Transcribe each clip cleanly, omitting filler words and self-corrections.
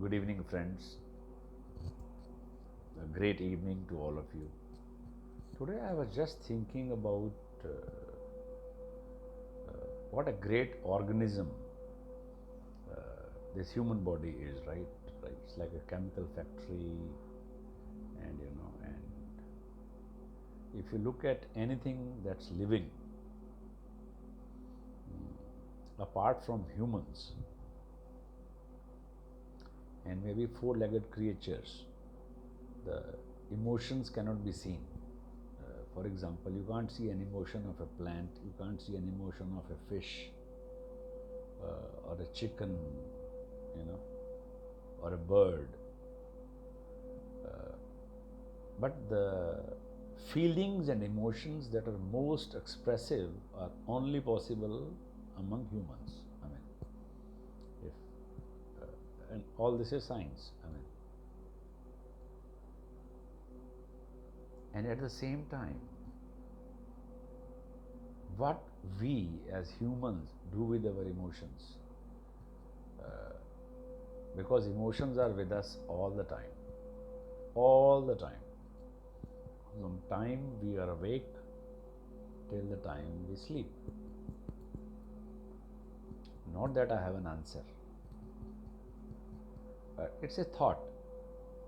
Good evening, friends. A great evening to all of you. Today, I was just thinking about what a great organism this human body is, right? Right? It's like a chemical factory, and if you look at anything that's living, apart from humans and maybe four-legged creatures, the emotions cannot be seen. For example, you can't see an emotion of a plant, you can't see an emotion of a fish, or a chicken, you know, or a bird. Uh, but the feelings and emotions that are most expressive are only possible among humans. I mean, and all this is science. I mean, and at the same time, what we as humans do with our emotions, uh, because emotions are with us all the time, from time we are awake till the time we sleep. Not that I have an answer. It's a thought.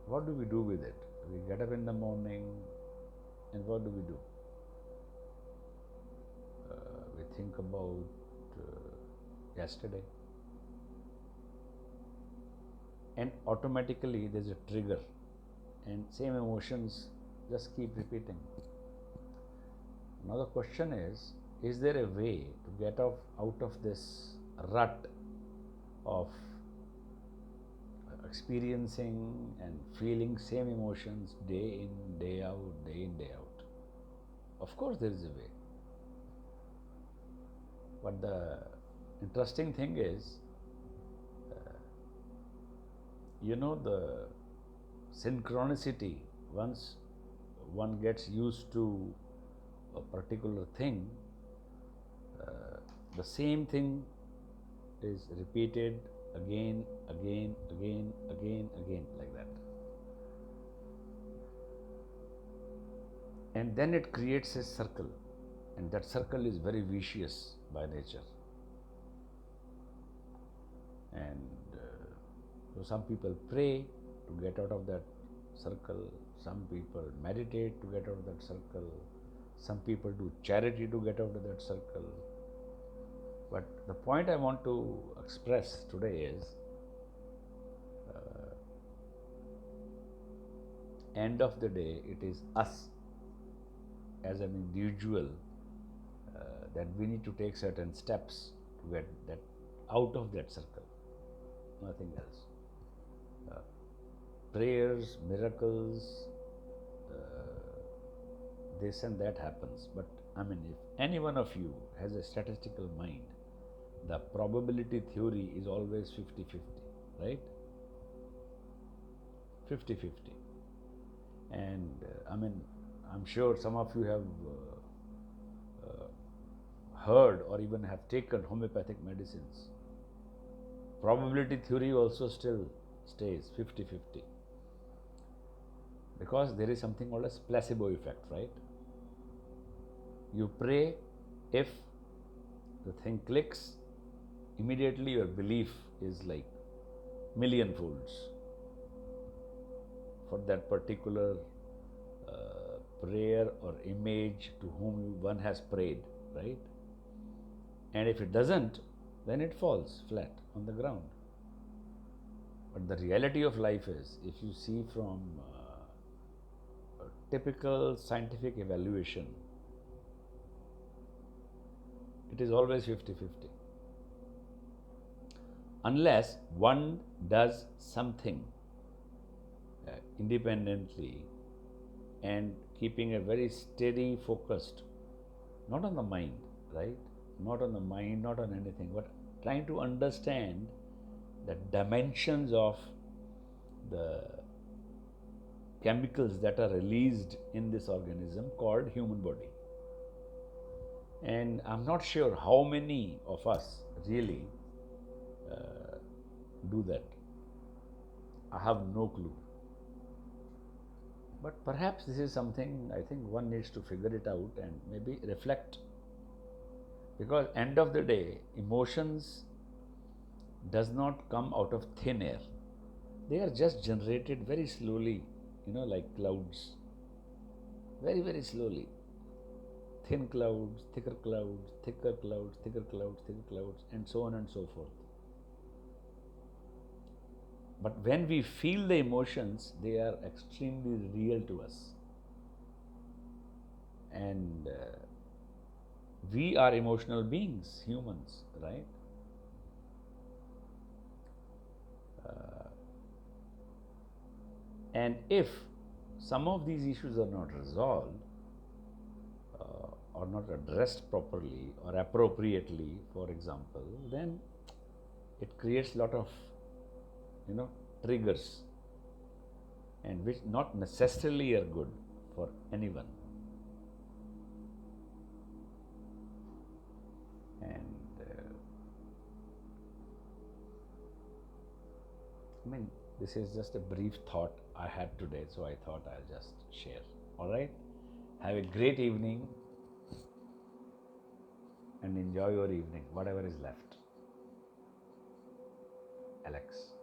What do we do with it? We get up in the morning, and what do we do? We think about yesterday, and automatically there's a trigger, and same emotions just keep repeating. Now the question is there a way to get out of this rut of experiencing and feeling same emotions day in, day out, day in, day out? Of course, there is a way. But the interesting thing is, the synchronicity, once one gets used to a particular thing, uh, the same thing is repeated again, again, again, again, again, like that. And then it creates a circle, and that circle is very vicious by nature. And so some people pray to get out of that circle, some people meditate to get out of that circle, some people do charity to get out of that circle. But the point I want to express today is, end of the day, it is us as an individual that we need to take certain steps to get that out of that circle, nothing else. Prayers, miracles, this and that happens. But I mean, if any one of you has a statistical mind, the probability theory is always 50-50, right? 50-50. And I mean, I'm sure some of you have heard or even have taken homeopathic medicines. Probability theory also still stays 50-50, because there is something called as placebo effect, right? You pray, if the thing clicks, immediately your belief is like million folds for that particular prayer or image to whom one has prayed, right? And if it doesn't, then it falls flat on the ground. But the reality of life is, if you see from a typical scientific evaluation, it is always 50-50. Unless one does something independently and keeping a very steady focused, not on the mind, right? Not on the mind, not on anything, but trying to understand the dimensions of the chemicals that are released in this organism called human body. And I'm not sure how many of us really do that. I have no clue. But perhaps this is something I think one needs to figure it out and maybe reflect. Because end of the day, emotions does not come out of thin air. They are just generated very slowly, like clouds. Very, very slowly. Thin clouds, thicker clouds, thicker clouds, thicker clouds, thicker clouds, and so on and so forth. But when we feel the emotions, they are extremely real to us. And we are emotional beings, humans, right? And if some of these issues are not resolved or not addressed properly or appropriately, for example, then it creates a lot of, triggers, and which not necessarily are good for anyone. And this is just a brief thought I had today, so I thought I'll just share. All right? Have a great evening and enjoy your evening, whatever is left. Alex.